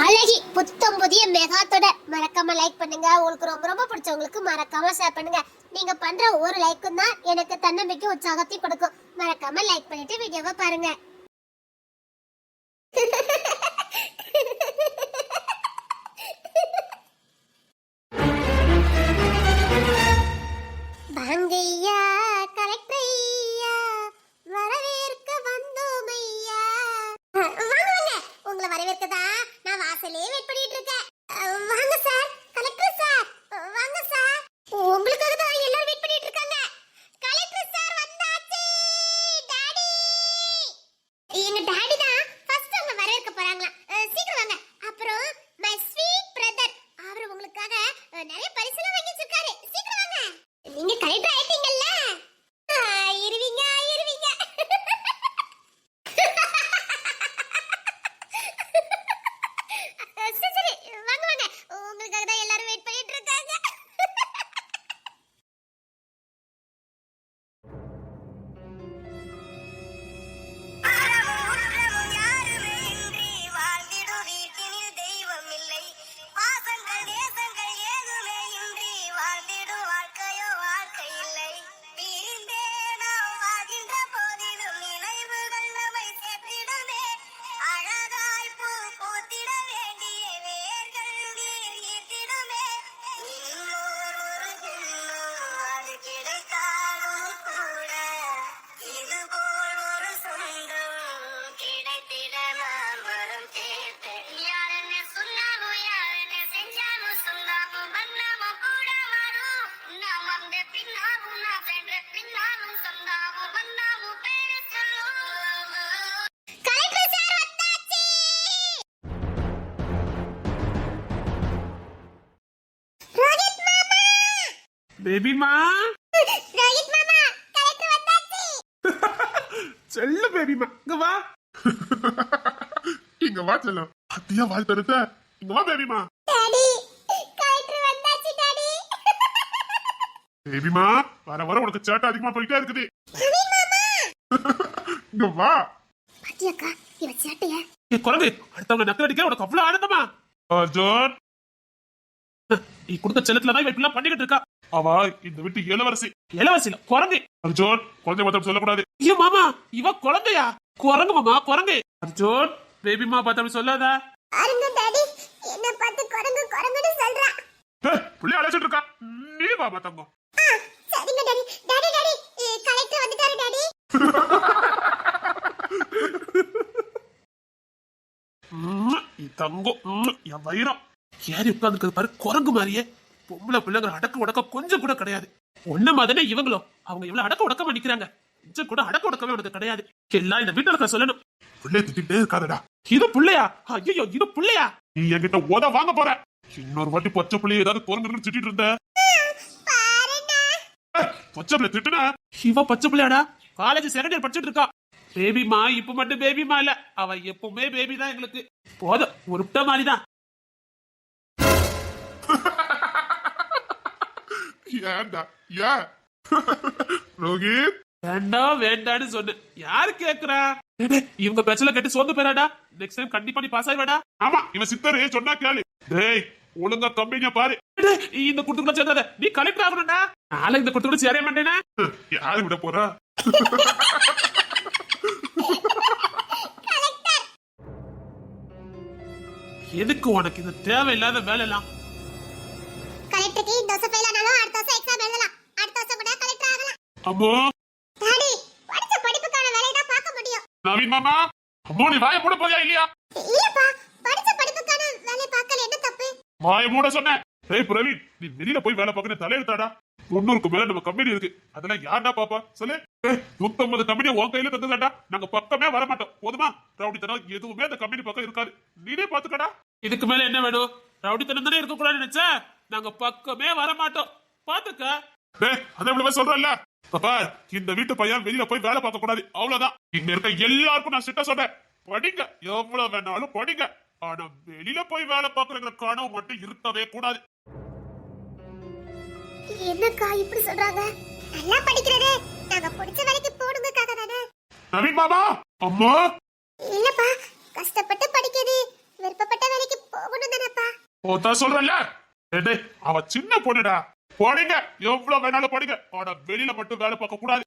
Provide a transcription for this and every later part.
அழகி புத்தம் புதிய மெகாத்தோட மறக்காம லைக் பண்ணுங்க. உங்களுக்கு ரொம்ப ரொம்ப பிடிச்சவங்களுக்கு மறக்காம ஷேர் பண்ணுங்க. நீங்க பண்ற ஒரு லைக்கும் தான் எனக்கு தன்னம்பிக்கை உற்சாகத்தை கொடுக்கும். மறக்காம லைக் பண்ணிட்டு வீடியோவை பாருங்க. பாங்கையா கலெக்டரையா வரவேற்க வந்தோம் ஐயா. வாங்க உங்களை வரவேற்கதா நான் வாசலே வெயிட் பண்ணிட்டு இருக்கேன். வாங்க சார், கலெக்டர் சார், வாங்க சார். உங்களுக்காக தான் எல்லாரும் வெயிட் பண்ணிட்டு இருக்காங்க. கலெக்டர் சார் வந்தாச்சு. டாடி, எங்க டாடி தான் ஃபர்ஸ்ட் உங்களை வரவேற்க போறாங்களா. சீக்கிரம் வாங்க. அப்புறம் மை ஸ்வீட் பிரதர், அவர் உங்களுக்காக நிறைய பரிசுலாம் வாங்கி வச்சிருக்காரு. சீக்கிரம் வாங்க. நீங்க கலெக்டர் ஆயிட்டீங்கல்ல. இருவீங்க இருவீங்க. சரி வாங்க வாங்க, உங்களுக்காக தான் எல்லாரும் வெயிட் பண்ணிட்டு இருக்காங்க. பேபி மா, ரோஹித் மாமா, கலெக்டர் வந்தாச்சு. செல்ல பேபி மா, இங்க வா. இங்க வா செல்லம். அத்தியா வாய் தருத. இங்க வா பேபி மா. டாடி, கலெக்டர் வந்தாச்சு டாடி. பேபி மா, வர வர உனக்கு சேட்டை அதிகமா போயிட்டே இருக்குது. ரோஹித் மாமா, இங்க வா. பாத்தியாக்கா இவ சேட்டைய. ஏ குழந்தை, அடுத்தவங்க நக்கல் அடிக்க உனக்கு அவ்வளவு ஆனந்தமா? அர்ஜுன், நீ கொடுத்த செல்லத்துல தான் இவெல்லாம் பண்ணிக்கிட்டு இருக்கா. அவ இந்த வீட்டு இளவரசி. இளவரசி குரங்கு. அர்ஜுன், குழந்தை மட்டும் சொல்லக்கூடாது. ஐயோ மாமா, இவ குழந்தையா? குரங்கு மாமா, குரங்கு. அர்ஜுன், பேபி மா பார்த்து சொல்லாத. அருங்க டாடி, என்ன பார்த்து குரங்கு குரங்குன்னு சொல்றா. புள்ளி அழைச்சிட்டு இருக்கா. நீ வா தங்கம். சரிங்க டாடி. டாடி டாடி, கலெக்டர் வந்துட்டாரு டாடி. தங்கம் என் வயிறம் ஏறி உட்கார்ந்து பாரு. குரங்கு மாதிரியே பொம்பளை பிள்ளைங்க அடக்க உடக்க கொஞ்சம் கூட கிடையாது. ஒன்ன மாதிரியே இவங்களும் அவங்க இவ்வளவு அடக்க உடக்கமா நிக்கிறாங்க. கொஞ்சம் கூட அடக்க உடக்கமே உனக்கு கிடையாது. எல்லாம் இந்த வீட்டுல சொல்லணும். பிள்ளைய திட்டிட்டே இருக்காதடா. இது பிள்ளையா? ஐயோ, இது பிள்ளையா? நீ என்கிட்ட ஓத வாங்க போற. இன்னொரு வாட்டி பச்சை பிள்ளைய ஏதாவது குரங்கு திட்டிட்டு இருந்த. பச்சை பிள்ளை திட்டுனா இவ பச்சை பிள்ளையாடா. காலேஜ் செகண்ட் இயர் படிச்சுட்டு இருக்கா. பேபிமா இப்ப மட்டும் பேபிமா இல்ல, அவ எப்பவுமே பேபி தான் எங்களுக்கு. போதும், உருட்ட மாதிரிதான். ஏண்டா ஏன் ரோஹித் வேண்டாம் வேண்டான்னு சொன்ன யாரு கேக்குறா? இவங்க பேச்சல கேட்டு சோர்ந்து போறாடா. நெக்ஸ்ட் டைம் கண்டிப்பா நீ பாஸ் ஆயிடுடா. ஆமா, இவன் சித்தரு சொன்னா கேளு. டேய், ஒழுங்கா கம்பெனியா பாரு. இந்த குடுத்துக்குள்ள சேர்ந்தாத, நீ கலெக்டர் ஆகணும்டா. நாளை இந்த குடுத்துக்குள்ள சேர மாட்டேனா? யாரு விட போறா? எதுக்கு உனக்கு இந்த தேவையில்லாத வேலை எல்லாம்? கலெக்டருக்கு இந்த வருஷம் ஃபெயில் ஆனாலும் அடுத்த வருஷம் எக்ஸாம் எழுதலாம். அடுத்த வருஷம் கூட கலெக்டர் ஆகலாம். அம்மா டாடி, படிச்ச படிப்புக்கான வேலையை தான் பார்க்க முடியும். நவீன் மாமா, அம்மா நீ வாயை மூட போறியா இல்லையா? இல்லப்பா, படிச்ச படிப்புக்கான வேலை பார்க்கல என்ன தப்பு? வாயை மூட சொன்னேன். ஏய் பிரவீன், நீ வெளியில போய் வேலை பார்க்கணும் தலையெடுத்தாடா. 300க்கு மேல நம்ம கம்பெனி இருக்கு. அதெல்லாம் யாருடா பாப்பா சொல்லு. 150 கம்பெனியை உன் கையில தந்துதாண்டா. நாங்க பக்கமே வர மாட்டோம். போதுமா? ரவுடித்தனம் எதுவுமே அந்த கம்பெனி பக்கம் இருக்காது. நீனே பாத்துக்கடா. இதுக்கு மேல என்ன வேணும்? ரவுடித்தனம் தானே இருக்க கூடாதுன்னு நினைச்சா நாங்க பக்கமே வர மாட்டோம். பாத்துக்க. அதை இவ்வளவு சொல்றேன்ல. பாப்பா, இந்த வீட்டு பையன் வெளியில போய் வேலை பார்க்க கூடாது. அவ்வளவுதான். இங்க இருக்க எல்லாருக்கும் நான் சிட்ட சொல்றேன். படிங்க, எவ்வளவு வேணாலும் படிங்க. ஆனா வெளியில போய் வேலை பார்க்கற கனவு மட்டும் இருக்கவே கூடாது. என்னக்கா இப்படி சொல்றாங்க? நல்லா படிக்கிறது நாங்க பிடிச்ச வேலைக்கு போடுங்கக்காக தானே. நவீன் மாமா, அம்மா இல்லப்பா, கஷ்டப்பட்டு படிக்கிறது விருப்பப்பட்ட வேலைக்கு ஓதான் சொல்றல. டேய் அவ சின்ன பொண்ணுடா. போடுங்க எவ்வளவு வேணாலும் படிங்க. ஆனா வெளியில மட்டும் வேலை பார்க்க கூடாது.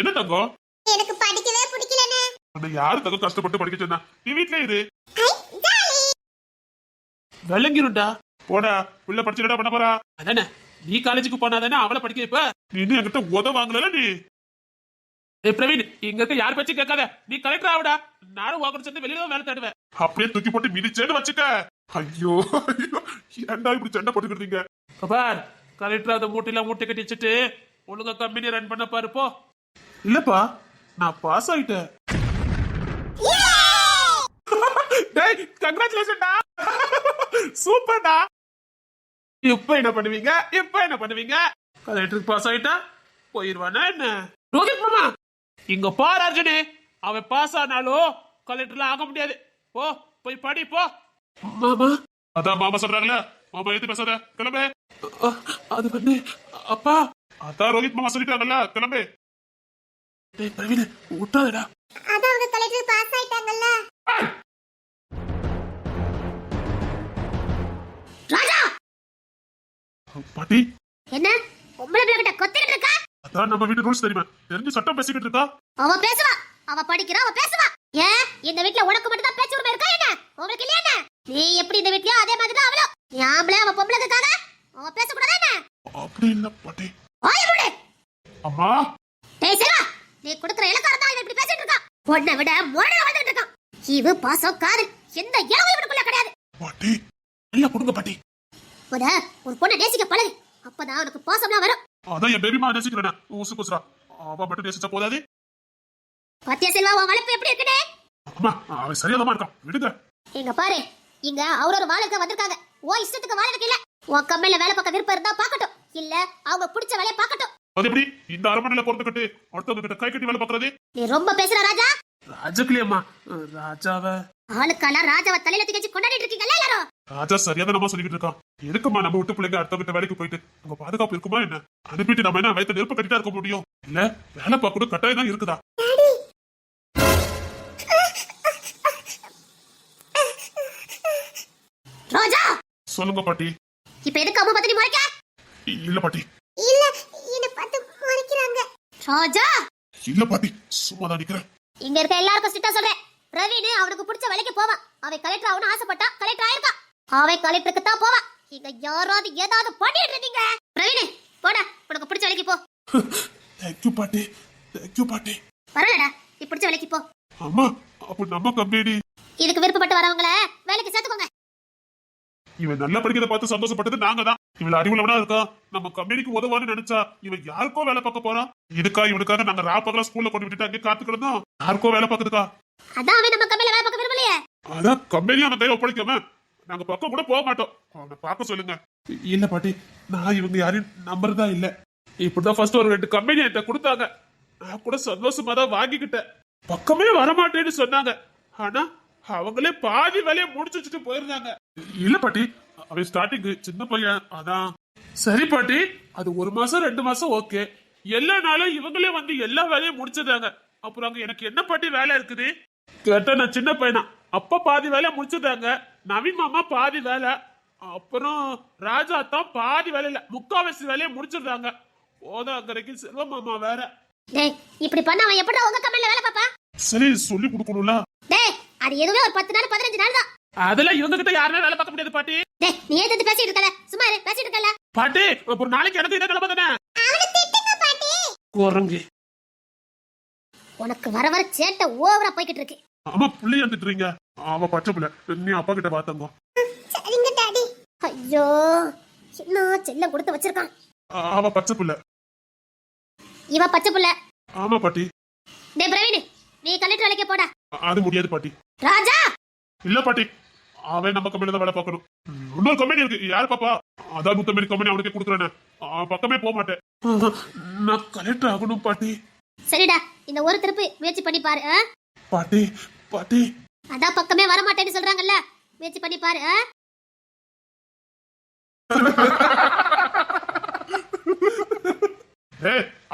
என்ன தங்கம்? எனக்கு படிக்கவே பிடிக்கலனே. உன்னை யாரு தங்கம் கஷ்டப்பட்டு படிக்க சொன்னா? நீ வீட்லயே இரு. விளங்கிருண்டா. போடா பிள்ளை படிச்சுடா பண்ண போறா. அதானே நீ காலேஜுக்கு போனாதானே அவளை படிக்க வைப்ப. நீ இன்னும் என்கிட்ட உத வாங்கல நீ. பிரவீன் இங்க இருக்க யார் பேச்சு கேட்காத. நீ கலெக்டர் ஆகுடா. நானும் வாங்கணும் சேர்ந்து வெளியில தான் வேலை தேடுவேன். அப்படியே தூக்கி போட்டு மிதிச்சேன்னு வச்சுக்க. ஐயோ ஏன்டா இப்படி சண்டை போட்டுக்கிட்டீங்க? பார் கலெக்டர் அந்த மூட்டையில மூட்டை கட்டி வச்சுட்டு ஒழுங்கா கம்பெனி ரன் பண்ண பாரு போ. இல்லப்பா நான் பாஸ் ஆயிட்டேன். டேய் கங்க்ராச்சுலேஷன்டா. சூப்பர்டா. இப்ப என்ன பண்ணுவீங்க? கலெக்டருக்கு பாஸ் ஆயிட்டா போயிருவானா என்ன? ரோஹித் மாமா இங்க பாரு அர்ஜுனே, அவன் பாஸ் ஆனாலும் கலெக்டர்ல ஆக முடியாது. போ போய் படி போ. மாமா அதான் மாமா சொல்றாங்களே. மாமா எது பேசாத கிளம்பு. அது வந்து அப்பா அதான் ரோஹித் மாமா சொல்லிட்டாங்கல்ல கிளம்பு. டேய் பிரவீன் விட்டாதடா. அதான் அவங்க கலெக்டர் பாஸ் ஆயிட்டாங்கல்ல. ராஜா பாட்டி என்ன பொம்பளை பிள்ளை கிட்ட கொத்திட்டு இருக்கா? அதான் நம்ம வீட்டு ரூல்ஸ் தெரியுமா? தெரிஞ்சு சட்டம் பேசிக்கிட்டு இருக்கா. அவ பேசுவா, அவ படிக்கிறா, அவ பேசுவா. ஏன் இந்த வீட்ல உனக்கு மட்டும் தான் பேச்சு உரிமை இருக்கா என்ன? உங்களுக்கு இல்லையா என்ன? நீ எப்படி இந்த வீட்லயோ அதே மாதிரி தான் அவளும். நீ ஆம்பளை அவ பொம்பளைக்காக அவ பேச கூடாதா என்ன? அப்படி இல்ல பாட்டி. வாய மூடு. அம்மா டேய் செல்வா, நீ கொடுக்குற இலக்காரம் தான் இவன் இப்படி பேசிட்டு இருக்கான். பொண்ணை விட மொழை வந்துட்டு இருக்கான். இவ பாசம் காதல் எந்த இளவு இவனுக்குள்ள கிடையாது. பாட்டி இல்ல கொடுங்க பாட்டி. ஒரு பொண்ணை நேசிக்க பழகு, அப்பதான் உனக்கு பாசம்லாம் வரும். அதான் என் பேபிமா நேசிக்கிறேன். ஊசு குசுரா அவ மட்டும் நேசிச்சா போதாது. பாத்தியா செல்வா உன் வளர்ப்பு எப்படி இருக்குன்னு? அம்மா அவன் சரியாதமா இருக்கான் விடுங்க. இங்க பாரு, இங்க அவரோட வாழக்க வந்திருக்காங்க. ஓ இஷ்டத்துக்கு வாழறதுக்கு இல்ல. உன் கம்பெனில வேலை பார்க்க விருப்பம் இருந்தா பார்க்கட்டும், இல்ல அவங்க பிடிச்ச வேலையை பார்க்கட்டும். அது எப்படி இந்த அரமனையில பொறுத்துக்கிட்டு அடுத்தவங்க கிட்ட கை கட்டி வேலை பார்க்கறது? நீ ரொம்ப பேசுற ராஜா. ராஜகிளியம்மா ராஜாவ ஆளுக்கெல்லாம் ராஜாவை தலையில தூக்கி கொண்டாடிட்டு இருக்கீங்கல்ல எல்லாரும். ராஜா சரியாதனமா சொல்லிக்கிட்டு இருக்கான். எதுக்குமா நம்ம விட்டு பிள்ளைங்க அடுத்தவங்க வேலைக்கு போயிட்டு அங்க பாதுகாப்பு இருக்குமா என்ன? அனுப்பிட்டு நம்ம என்ன வயிற்று நெருப்பு கட்டிட்டா இருக்க முடியும்? இல்ல வேலை பார்க்கணும் கட்டாயம் தான் இருக்குதா? ராஜா சொல்லுங்க பாட்டி. இப்ப எதுக்கு அம்மா பத்தி முறைக்க? இல்ல பாட்டி. இல்ல என்ன பார்த்து முறைக்கிறாங்க. ராஜா இல்ல பாட்டி சும்மா தான் நிக்கிறேன். இங்க இருக்க எல்லாருக்கும் ஸ்ட்ரிக்ட்டா சொல்றேன். பிரவீன் அவனுக்கு பிடிச்ச வேலைக்கு போவான். அவன் கலெக்டர் ஆகணும்னு ஆசைப்பட்டா கலெக்டர் ஆயிருக்கான். அவன் கலெக்டருக்கு தான் போவான். இங்க யாராவது ஏதாவது பண்ணிட்டு இருக்கீங்க. பிரவீன் போடா, உனக்கு பிடிச்ச வேலைக்கு போ. தேங்க்யூ பாட்டி. தேங்க்யூ பாட்டி. பரவாயில்லடா, நீ பிடிச்ச வேலைக்கு போ. அம்மா அப்ப நம்ம கம்பெனி இதுக்கு விருப்பப்பட்டு வரவங்கள வேலைக்கு சேர்த்துக்கோங்க. இவன் நல்லா படிக்கிறத பார்த்து சந்தோஷப்பட்டது நாங்க தான். இவன் அறிவுள்ளவனா இருக்கா, நம்ம கம்பெனிக்கு உதவான்னு நினைச்சா இவன் யாருக்கோ வேலை பார்க்க போறான். இதுக்கா இவனுக்காக நாங்க ராப்பகலா ஸ்கூல்ல கொண்டு விட்டுட்டு அங்கே காத்துக்கிடந்தோம். யாருக்கோ வேலை பார்க்கறதுக்கா? அதான் அவன் நம்ம கம்பெனில வேலை பார்க்க விரும்பலையே. அதான் கம்பெனி அவன் கையில ஒப்படைக்காம நாங்க பக்கம் கூட போக மாட்டோம். அவனை பார்க்க சொல்லுங்க. இல்ல பாட்டி, நான் இவங்க யாரையும் நம்புறதா இல்ல. இப்படிதான் ஃபர்ஸ்ட் ஒரு 2 கம்பெனி என்கிட்ட கொடுத்தாங்க. நான் கூட சந்தோஷமா தான் வாங்கிக்கிட்டேன். பக்கமே வரமாட்டேன்னு சொன்னாங்க. ஆனா அவங்களே பாதி வேலையை முடிச்சு வச்சுட்டு போயிருந்தாங்க. இல்ல பாட்டி, அவன் ஸ்டார்டிங் சின்ன பையன் அதான். சரி பாட்டி, அது 1 மாசம் 2 மாசம் ஓகே. எல்லா நாளும் இவங்களே வந்து எல்லா வேலையும் முடிச்சிருந்தாங்க. அப்புறம் அங்க எனக்கு என்ன பாட்டி வேலை இருக்குது கேட்டா, நான் சின்ன பையனா அப்ப பாதி வேலையை முடிச்சிருந்தாங்க. நவீன் மாமா பாதி வேலை, அப்புறம் ராஜா தான் பாதி வேலையில முக்காவாசி வேலையை முடிச்சிருந்தாங்க. போதாங்கரைக்கு செல்வ மாமா வேற. டேய் இப்படி பண்ண அவன் எப்படி உங்க கம்பெனில வேலை பாப்பா? சரி சொல்லி கொடுக்கணும்ல. டேய் அது எதுவே ஒரு 10 நாள் 15 நாள் தான். அதெல்லாம் இவங்க கிட்ட யாருமே வேலை பார்க்க முடியாது பாட்டி. டேய் நீ ஏன் பேசிட்டு இருக்கல? சும்மா இரு, பேசிட்டு இருக்கல. பாட்டி ஒரு நாளைக்கு எனக்கு இத நிலைமை தானே. அவனை திட்டுங்க பாட்டி. குரங்கு உனக்கு வர வர சேட்டை ஓவரா போய்கிட்டு இருக்கு. ஆமா புள்ளைய திட்டுறீங்க. அவ பச்சை புள்ள, நீ அப்பா கிட்ட பாத்தங்க. சரிங்க டாடி. ஐயோ என்ன செல்லம் கொடுத்து வச்சிருக்கான். அவ பச்சை புள்ள. இவ பச்சை புள்ள. ஆமா பாட்டி. டேய் பிரவீன் நீ கலெக்டர் வேலைக்கு போடா. அது முடியாது பாட்டி. ராஜா இல்ல பாட்டி, அவன் நம்ம கம்பெனில தான் வேலை பார்க்கணும். இன்னொரு கம்பெனி இருக்கு. யாரு பாப்பா? அதான் 150 கம்பெனி அவனுக்கே கொடுக்குறேன். பக்கமே போக மாட்டேன். நான் கலெக்டர் ஆகணும் பாட்டி. சரிடா, இந்த ஒரு திருப்பு முயற்சி பண்ணி பாரு. பாட்டி பாட்டி அதான் பக்கமே வர மாட்டேன்னு சொல்றாங்கல்ல, முயற்சி பண்ணி பாரு.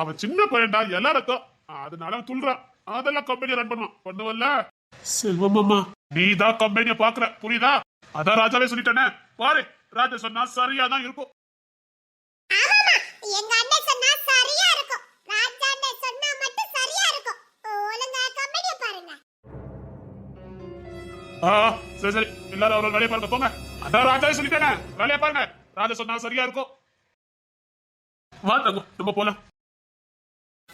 அவன் சின்ன பையன்டா எல்லாருக்கும், அதனால துள்றான். அதெல்லாம் கம்பெனி ரன் பண்ணுவான். பண்ணுவல்ல செல்வம் அம்மா, நீ தான் கம்பெனியை பாக்குற புரியுதா? அதான் ராஜாவே சொல்லிட்டானே, பாரு ராஜா சொன்னா சரியா தான் இருக்கும். ஆமாமா, எங்க அண்ணன் சொன்னா சரியா இருக்கும். ராஜா அண்ணன் சொன்னா மட்டும் சரியா இருக்கும். ஒழுங்கா கம்பெனியை பாருங்க. சரி சரி, எல்லாரும் அவரோட வேலையை பாருங்க போங்க. அதான் ராஜாவே சொல்லிட்டானே, வேலையை பாருங்க. ராஜா சொன்னா சரியா இருக்கும். வா தங்கம், நம்ம போலாம்.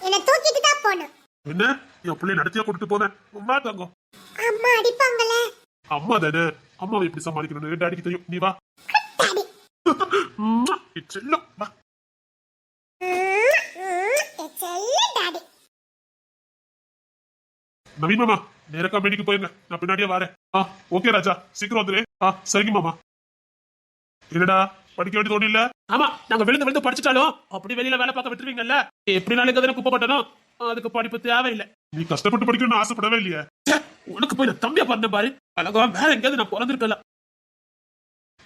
என்ன தூக்கிட்டு தான் போணும். என்ன என் பிள்ளை நடத்தியா கொடுத்து போனேன். வா தங்கம். அம்மா அடிப்பாங்களே. அம்மா தானே, அம்மாவை எப்படி சமாளிக்கணும்னு டாடிக்கு தெரியும். நீ வா. டாடி. செல்லம் வா. செல்ல டாடி. நவீன் மாமா, நேர கம்பெனிக்கு போயிருங்க, நான் பின்னாடியே வரேன். ஓகே ராஜா, சீக்கிரம் வந்துரு. சரிங்க மாமா. என்னடா படிக்க வேண்டியது ஒண்ணு இல்ல? ஆமா, நாங்க விழுந்து விழுந்து படிச்சுட்டாலும் அப்படி வெளியில வேலை பார்க்க விட்டுருவீங்கல்ல. எப்படி நாளைக்கு குப்பப்பட்டனும் அதுக்கு படிப்பு தேவையில்லை. நீ கஷ்டப்பட்டு படிக்கணும்னு ஆசைப்படவே இல்லையே. உனக்கு போய் நான் தம்பியா பண்ண பாரு. அழகா வேற எங்கேயாவது நான் பிறந்திருக்கல.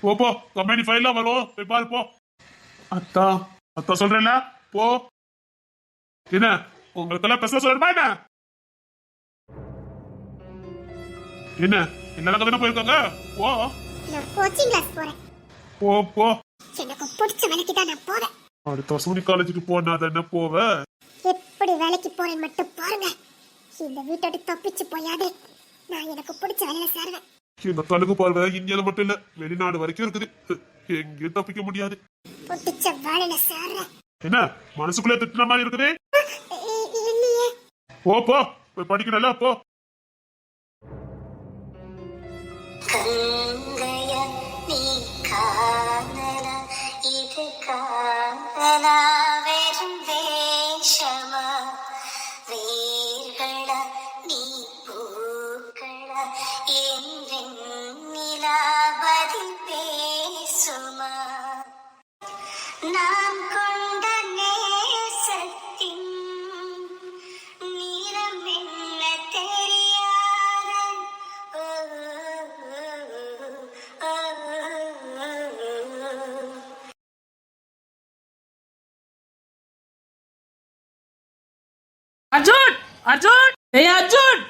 போ கம்பெனி ஃபைல்லாம் வரும், போய் பாரு போ. அத்தா அத்தா சொல்றேன்ல, போ. என்ன உங்களுக்கெல்லாம் பெருசா சொல்லணுமா என்ன? என்ன என்ன தானே போயிருக்காங்க. போ. நான் கோச்சிங் கிளாஸ் போறேன். போ. எனக்கு பிடிச்ச வேலைக்கு தான் நான் போறேன். அடுத்த வருஷம் காலேஜுக்கு போனா தானே போவ. எப்படி வேலைக்கு போறேன் மட்டும் பாருங்க. இந்த வீட்டோட தப்பிச்சு போயாது நான் எனக்கு பிடிச்ச வேலையில சேருவேன். இந்த கழுகு பார்வை இந்தியால மட்டும் இல்ல, வெளிநாடு வரைக்கும் இருக்குது. எங்கேயும் தப்பிக்க முடியாது. பிடிச்ச வேலையில சேருறேன். என்ன மனசுக்குள்ளே திட்டுன மாதிரி இருக்குது? இல்லையே. போ போய் படிக்கணும்ல, போ. நாம் கொண்ட நேசத்தின் நீரம் என்ன தெரியாத. அர்ஜுன், அர்ஜுன், ஏய் அர்ஜுன்.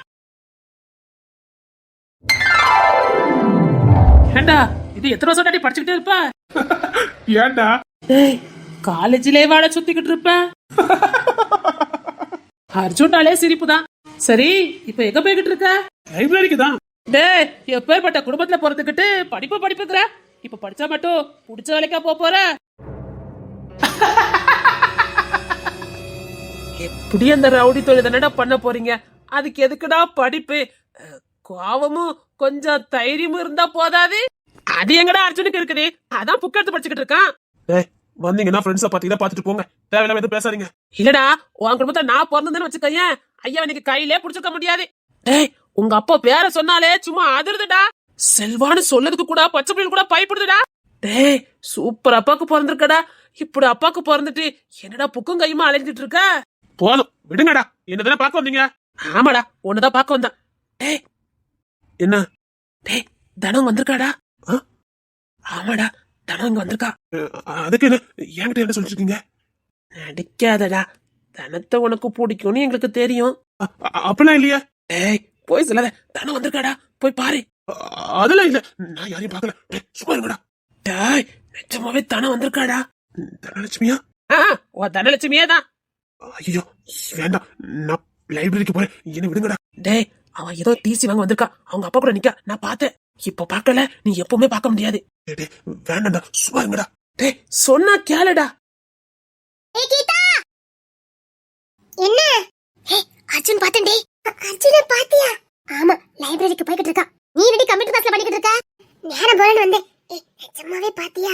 ஏண்டா இது எத்தனை வருஷம் தாண்டி படிச்சுக்கிட்டே இருப்ப? ஏண்டா டேய், காலேஜிலே வாழ சுத்திக்கிட்டு இருப்ப. அர்ஜுனாலே சிரிப்பு தான். சரி, இப்ப எங்க போய்கிட்டு இருக்க? லைப்ரரிக்கு தான். டேய், எப்பேற்பட்ட குடும்பத்துல பிறந்துக்கிட்டு படிப்புங்கிற. இப்ப படிச்சா மட்டும் புடிச்ச வேலைக்கா போற? எப்படி அந்த ரவுடி தொழில் தானடா பண்ண போறீங்க? அதுக்கு எதுக்குடா படிப்பு? கோவமும் கொஞ்சம் தைரியமும் இருந்தா போதாது? அது எங்கடா அர்ஜுனுக்கு இருக்குது? அதான் புக் எடுத்து படிச்சுக்கிட்டு இருக்கான். வந்தீங்கன்னா ஃப்ரெண்ட்ஸை பாத்தீங்கன்னா பாத்துட்டு போங்க, தேவையில்லாம எதுவும் பேசாதீங்க. இல்லடா, உன் குடும்பத்தை நான் பிறந்தேன்னு வச்சுக்கேன், ஐயா எனக்கு கையிலே புடிச்சுக்க முடியாது. டேய், உங்க அப்பா பேர சொன்னாலே சும்மா அதிருதுடா. செல்வான்னு சொல்லதுக்கு கூட பச்சை பிள்ளை கூட பயப்படுதுடா. டேய், சூப்பர் அப்பாக்கு பிறந்திருக்கடா. இப்படி அப்பாக்கு பிறந்துட்டு என்னடா புக்கும் கையுமா அலைஞ்சிட்டு இருக்க? போதும் விடுங்கடா, என்னதானே பாக்க வந்தீங்க? ஆமாடா, உன்னதான் பாக்க வந்தான். டேய் என்ன? டேய், தனம் வந்திருக்காடா. ஆமாடா, தனம் இங்க வந்திருக்கா. அதுக்கு என்ன என்கிட்ட என்ன சொல்லிட்டு இருக்கீங்க? நடிக்காதடா, தனத்தை உனக்கு பிடிக்கும்னு எங்களுக்கு தெரியும். அப்படிலாம் இல்லையா? டேய், போய் சொல்லாத, தனம் வந்திருக்காடா, போய் பாரு. அதெல்லாம் இல்ல, நான் யாரையும் பாக்கல. சும்மா இருங்கடா. டேய், நிஜமாவே தனம் வந்திருக்காடா. தனலட்சுமியா? உன் தனலட்சுமியே தான். ஐயோ வேண்டாம், நான் லைப்ரரிக்கு போறேன், என்ன விடுங்கடா. டேய், அவன் ஏதோ டிசி வாங்க வந்திருக்கா, அவங்க அப்பா கூட நிக்க, நான் பார்த்தேன். இப்ப பாக்கல, நீ எப்பவுமே பார்க்க முடியாது. வேண்டாம்டா, சும்மா இருங்கடா. டேய், சொன்னா கேளுடா. என்ன? அர்ஜுன் பாத்தேன்டே. அர்ஜுன பாத்தியா? ஆமா, லைப்ரரிக்கு போய்கிட்டு இருக்கா. நீ ரெடி கம்ப்யூட்டர் கிளாஸ்ல படிக்கிட்டு இருக்க? நேரம் போறேன்னு வந்தேன். நிஜமாவே பாத்தியா?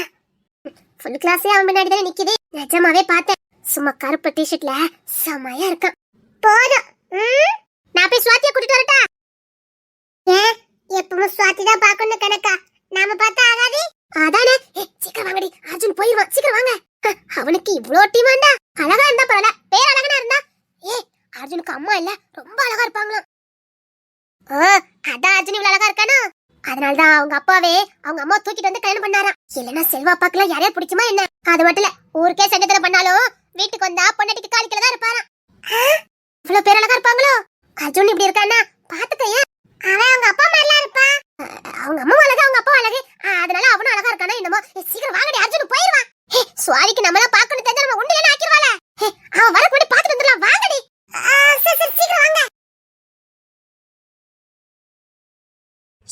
ஃபுல் கிளாஸே அவன் முன்னாடி தானே நிக்குது. நிஜமாவே பார்த்தேன். சும்மா கருப்பு டிஷர்ட்ல செமையா இருக்கான். போதும், நான் போய் சுவாத்தியை கூட்டிட்டு வரட்டா? ஏன் எப்பவும் சுவாத்தி தான் பாக்கணும் கணக்கா? நாம பார்த்தா ஆகாது. அதானே. சீக்கிரம் வாங்கடி, அர்ஜுன் போயிருவான். சீக்கிரம் வாங்க. அவனுக்கு இவ்ளோ டீமாண்டா. அழகா இருந்தா பரவாயில்ல, பேர் அழகனா இருந்தா. அர்ஜுனுக்கு அம்மா இல்ல, ரொம்ப அழகா இருப்பாங்களாம். அதான் அர்ஜுன் இவ்வளவு அழகா இருக்கானா? அதனாலதான் அவங்க அப்பாவே அவங்க அம்மா தூக்கிட்டு வந்து கல்யாணம் பண்ணாராம். இல்லன்னா செல்வா அப்பாக்குலாம் யாரையா பிடிக்குமா என்ன? அது மட்டும் இல்ல, ஊருக்கே சண்டை பண்ணாலும் வீட்டுக்கு வந்தா பொண்டாட்டிக்கு காலிக்கல தான் இருப்பாராம். இவ்வளவு பேர் அழகா இருப்பாங்களோ? அர்ஜுன் இப்படி இருக்கானா பாத்துக்கையா? அவன் அவங்க அப்பா மாதிரிலாம் இருப்பான். அவங்க அம்மா அழகு, அவங்க அப்பா அழகு.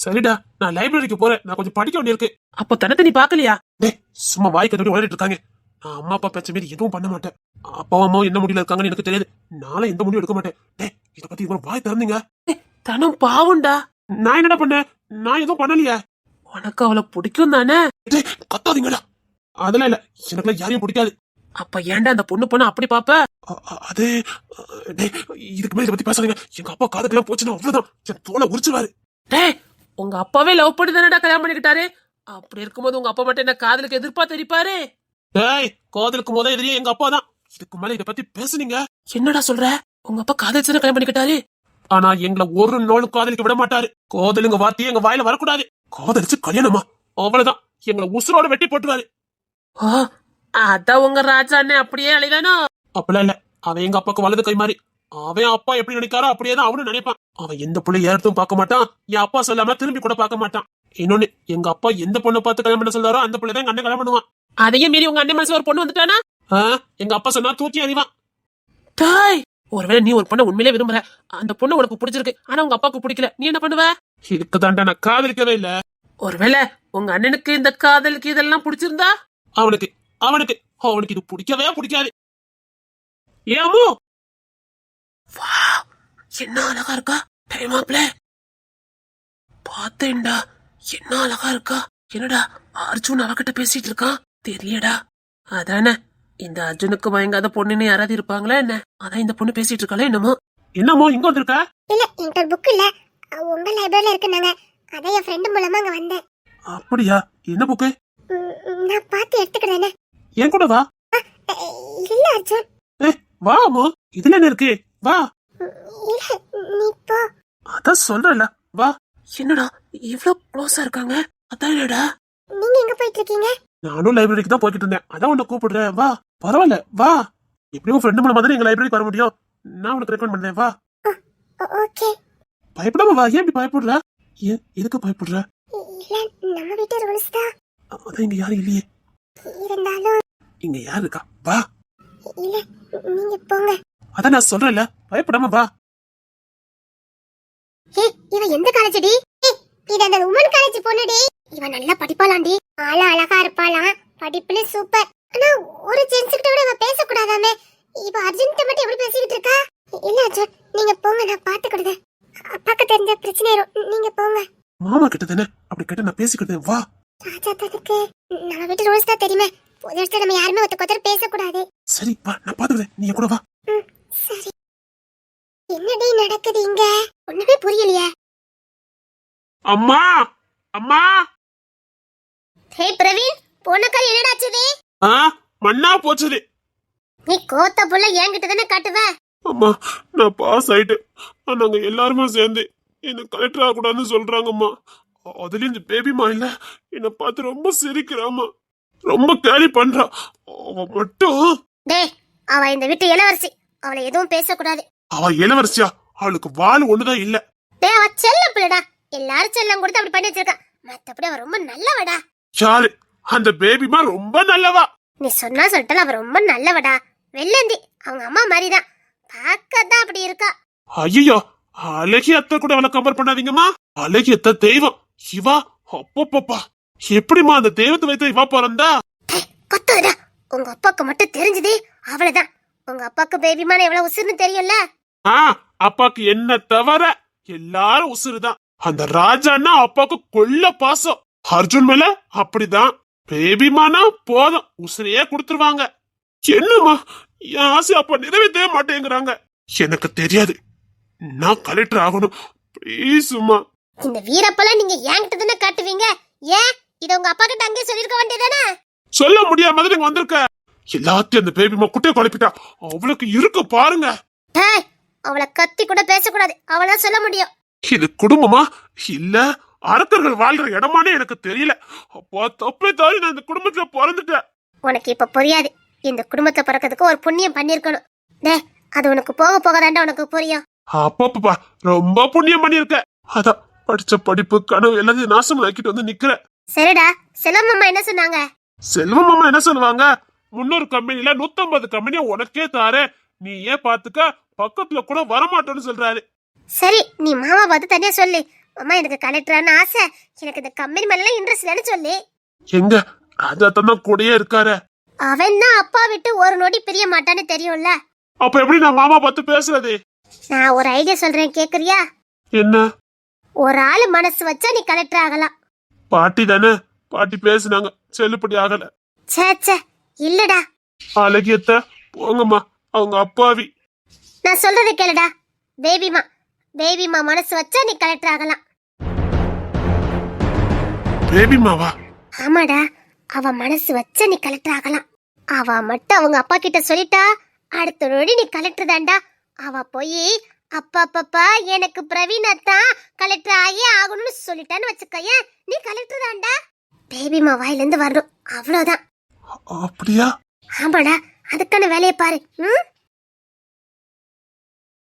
சரிடா, நான் லைப்ரரிக்கு போறேன். நான் கொஞ்சம் படிக்க வேண்டியிருக்கு. அப்போ தனத்தை நீ பாக்கலையா? டேய், சும்மா வாய் கட்டி விளையாடிட்டு இருக்காங்க. நான் அம்மா அப்பா பேச்ச மீறி எதுவும் பண்ண மாட்டேன். அப்பாவும் அம்மாவும் என்ன முடியல இருக்காங்கன்னு எனக்கு தெரியாது. நாளை எந்த முடிவும் எடுக்க மாட்டேன். டேய், இத பத்தி இவங்க வாய் திறந்தீங்க. தனம் பாவுண்டா. நான் என்னடா பண்ணேன்? நான் எதுவும் பண்ணலையே. உனக்கு அவளை பிடிக்கும் தானே? டேய், கத்தாதீங்கடா. அதெல்லாம் இல்ல, எனக்கு யாரையும் பிடிக்காது. அப்ப ஏன்டா அந்த பொண்ணு அப்படி பாப்ப? அது டேய், இதுக்கு மேல இத பத்தி பேசாதீங்க. எங்க அப்பா காதுக்கெல்லாம் போச்சுன்னா அவ்வளவுதான், என் தோலை உரிச்சுவாரு. டேய், உங்க அப்பாவே லவ் பண்ணி தானடா கல்யாணம் பண்ணிக்கிட்டாரு. அப்படி இருக்கும்போது உங்க அப்பா மட்டும் என்ன காதலுக்கு எதிர்பார்த்து தெரிப்பாரு? டேய், காதலுக்கு முத எதிரியே எங்க அப்பா தான். இதுக்கு மேல இத பத்தி பேசுனீங்க. என்னடா சொல்ற? உங்க அப்பா காதலிச்சு கல்யாணம் பண்ணிக்கிட்டாரு. ஆனா எங்களை ஒரு நாளும் காதலிக்க விட மாட்டாரு. காதலுங்க வார்த்தையே எங்க வாயில வரக்கூடாது. காதலிச்சு கல்யாணமா அவ்வளவுதான், எங்களை உசுரோட வெட்டி போட்டுவாரு. அதான் உங்க ராஜா அண்ணன் அப்படியே அழைதானோ? அப்படிலாம் இல்ல, அவன் எங்க அப்பாக்கு வலது கை மாதிரி. அவன் அப்பா எப்படி நினைக்காரோ அப்படியேதான் அவனும் நினைப்பான். அவன் எந்த பிள்ளை ஏறட்டும் பார்க்க மாட்டான், என் அப்பா சொல்லாம திரும்பி கூட பார்க்க மாட்டான். இன்னொன்னு, எங்க அப்பா எந்த பொண்ணை பார்த்து கல்யாணம் பண்ண சொல்றாரோ அந்த பிள்ளை தான் எங்க அண்ணன் கல்யாணம் பண்ணுவான். அதையும் மீறி உங்க அண்ணன் மனசுல ஒரு பொண்ணு வந்துட்டானா? எங்க அப்பா சொன்னா தூக்கி அறிவான். டாய், ஒருவேளை நீ ஒரு பொண்ணை உண்மையிலே விரும்புற, அந்த பொண்ணு உனக்கு பிடிச்சிருக்கு, ஆனா உங்க அப்பாவுக்கு பிடிக்கல, நீ என்ன பண்ணுவ? இதுக்கு தாண்டா நான் காதலிக்கவே இல்ல. ஒருவேளை உங்க அண்ணனுக்கு இந்த காதலுக்கு இதெல்லாம் பிடிச்சிருந்தா? அவனுக்கு அவனுக்கு அவனுக்கு இது பிடிக்கவே பிடிக்காது. ஏமோ, என்ன அழகா இருக்கா டைமாப்ல. பார்த்தேன்டா, என்ன அழகா இருக்கா. என்னடா அர்ஜுன் அவகிட்ட பேசிட்டு இருக்கான்? தெரியடா. அதானே, இந்த அர்ஜுனுக்கு மயங்காத பொண்ணுன்னு யாராவது இருப்பாங்களா என்ன? அதான் இந்த பொண்ணு பேசிட்டு இருக்காளே என்னமோ. என்னமோ இங்க வந்திருக்க? இல்ல, என்கிட்ட புக் இல்ல, உங்க லைப்ரரியில இருக்குனாங்க. அதான் என் ஃப்ரெண்ட் மூலமா அங்க வந்தேன். அப்படியா? என்ன புக்கு? நான் பார்த்து எடுத்துக்கிறேனே. என் கூட வா. இல்ல அர்ஜுன். வா அம்மா, இதுல என்ன இருக்கு? வா. இல்ல, நீ போ. அதான் சொல்றல, வா. என்னடா இவ்ளோ க்ளோஸா இருக்காங்க? அதான் என்னடா. நீங்க எங்க போயிட்டு இருக்கீங்க? நானும் லைப்ரரிக்கு தான் போய்கிட்டு இருந்தேன், அதான் உன்னை கூப்பிடுறேன். வா, பரவாயில்ல வா. எப்படியும் ஃப்ரெண்டு மூலமா தானே எங்க லைப்ரரிக்கு வர முடியும். நான் உனக்கு ரெக்கமெண்ட் பண்றேன், வா. ஓகே. பயப்படாம வா. ஏன் இப்படி பயப்படுற? ஏன் எதுக்கு பயப்படுற? இல்ல, நம்ம வீட்டு ரூல்ஸ் தான். அதான் இங்க யாரும் இல்லையே. இருந்தாலும் இங்க யாரு இருக்கா? வா. இல்ல, நீங்க போங்க. அதான் நான் சொல்றேன்ல, பயப்படாம வா. இவ எந்த காலேஜ்டி? இது அந்த உமன் காலேஜ் பொண்ணுடி. இவ நல்லா படிப்பாளாண்டி, ஆளா அழகா இருப்பாளாம், படிப்புல சூப்பர். ஆனா ஒரு ஜென்ஸ் கிட்ட கூட இவ பேச கூடாதாமே. இவ அர்ஜுன் கிட்ட மட்டும் எப்படி பேசிக்கிட்டு இருக்கா? இல்ல அர்ஜுன், நீங்க போங்க, நான் பாத்துக்கிடுதேன். அப்பாக்கு தெரிஞ்ச பிரச்சனை ஆயிரும், நீங்க போங்க. மாமா கிட்ட தானே அப்படி கேட்ட நான் பேசிக்கிட்டேன், வா. ராஜா தனக்கு நம்ம வீட்டு ரூல்ஸ் தான் தெரியுமே. பொது இடத்துல நம்ம யாருமே ஒருத்தர் பேசக்கூடாது. சரி வா, நான் பாத்துக்கிறேன், நீ என் கூட வா. சரி. என்னடி நடக்குது இங்க? ஒண்ணுமே புரியலையே. அம்மா, அம்மா. ஹே பிரவீன், போனக்கா என்னடாச்சுது? மண்ணா போச்சுது. நீ கோத்த புள்ள என்கிட்ட தானே காட்டுவ. அம்மா, நான் பாஸ் ஆயிட்டேன். நாங்க எல்லாருமே சேர்ந்து என்ன கலெக்டர் ஆகக்கூடாதுன்னு சொல்றாங்கம்மா. அதுலயும் இந்த பேபிமா இல்ல, என்ன பார்த்து ரொம்ப சிரிக்கிறாமா, ரொம்ப கேலி பண்றா. அவ மட்டும். டேய், அவ இந்த வீட்டு இளவரசி, அவளை எதுவும் பேசக்கூடாது. அவ இளவரசியா? அவளுக்கு வால் ஒண்ணுதான் இல்ல. டேய், அவ செல்ல பிள்ளடா, எல்லாரும் செல்லம் கொடுத்து அப்படி பண்ணி வச்சிருக்கா. மத்தபடி அவ ரொம்ப நல்லவடா. யாரு? அந்த பேபிமா ரொம்ப நல்லவா. நீ சொன்னா சொல்லிட்டால, அவ ரொம்ப நல்லவடா. வெள்ளந்தி, அவங்க அம்மா மாதிரிதான், பார்க்கதான் அப்படி இருக்கா. ஐயோ, அழகி அத்தை கூட அவளை கம்பேர் பண்ணாதீங்கம்மா. அழகி அத்தை தெய்வம். இவா அப்பப்பா, எப்படிமா அந்த தெய்வத்தை வைத்து இவா பிறந்தா? கொத்துடா, உங்க அப்பாக்கு மட்டும் தெரிஞ்சது அவ்வளவுதான். உங்க அப்பாக்கு பேபிமான எவ்வளவு உசுர்னு தெரியும்ல. அப்பாக்கு என்ன தவிர எல்லாரும் உசுறுதான். அந்த ராஜான்னா அப்பாக்கு கொள்ள பாசம். அர்ஜுன் மேல அப்படிதான். பேபிமானா போதும், உசுரையே கொடுத்துருவாங்க. என்னம்மா, என் ஆசை அப்பா நிறைவேற்றவே மாட்டேங்கிறாங்க. எனக்கு தெரியாது, நான் கலெக்டர் ஆகணும். ப்ளீஸ்மா. இந்த வீரப்பெல்லாம் நீங்க என்கிட்ட தானே காட்டுவீங்க. ஏன் இத உங்க அப்பா கிட்ட அங்கே சொல்லிருக்க வேண்டியதானே? சொல்ல முடியாம தான் நீங்க வந்திருக்க. எல்லாத்தையும் அந்த பேபிமா குட்டையை குழப்பிட்டா. அவளுக்கு இருக்கு பாருங்க. டேய், அவளை கத்தி கூட பேசக்கூடாது, அவளா சொல்ல முடியும். இது குடும்பமா இல்ல அரக்கர்கள் வாழ்ற இடமானே எனக்கு தெரியல. அப்பா, தப்பே தாரி நான் இந்த குடும்பத்துல பிறந்துட்டேன். உனக்கு இப்ப புரியாது. இந்த குடும்பத்தை பிறக்கிறதுக்கு ஒரு புண்ணியம் பண்ணிருக்கணும். டேய், அது உனக்கு போக போகதாண்டா உனக்கு புரியும். அப்பப்பா, ரொம்ப புண்ணியம் பண்ணிருக்க. அதான் படிச்ச படிப்பு கனவு எல்லாத்தையும் நாசம் ஆக்கிட்டு வந்து நிக்கிற. சரிடா, செல்வம் அம்மா என்ன சொன்னாங்க? செல்வம் அம்மா என்ன சொல்லுவாங்க? 300 கம்பெனில 150 கம்பெனியா உனக்கே தாரே, நீ ஏன் பாத்துக்க, பக்கத்துல கூட வரமாட்டோன்னு சொல்றாரு. சரி, நீ மாமா பார்த்து தனியா சொல்லு. அம்மா எனக்கு கலெக்டரான ஆசை, எனக்கு இந்த கம்பெனி மேல இன்ட்ரெஸ்ட் இல்லைன்னு சொல்லி. எங்க ராஜாத்தான் கூடயே இருக்காரு. அவன் தான் அப்பா விட்டு ஒரு நொடி பிரிய மாட்டான்னு தெரியும்ல. அப்ப எப்படி நான் மாமா பார்த்து பேசுறது? நான் ஒரு ஐடியா சொல்றேன், கேக்குறியா? என்ன? ஒரு ஆளு மனசு வச்சா நீ கலெக்டர் ஆகலாம். பாட்டி தானே, பாட்டி பேசுனாங்க, செல்லுபடி ஆகல. சே இல்லடா. அழகியத்த போங்கம்மா, அவங்க அப்பாவி. நான் சொல்றதை கேளுடா. பேபிமா மனசு வச்சா நீ கலெக்டர் ஆகலாம். பேபிமாவா? ஆமாடா, அவ மனசு வச்சா நீ கலெக்டர் ஆகலாம். அவ மட்டும் அவங்க அப்பா கிட்ட சொல்லிட்டா அடுத்த நொடி நீ கலெக்டர் தான்டா. அவ போய் அப்பா எனக்கு பிரவீன் தான் கலெக்டர் ஆகி ஆகணும்னு சொல்லிட்டான்னு வச்சுக்கயேன், நீ கலெக்டர் தான்டா. பேபிமா வாயில இருந்து வரணும், அவ்வளவுதான். அப்படியா? ஆமாடா, அதுக்கான வேலையை பாரு.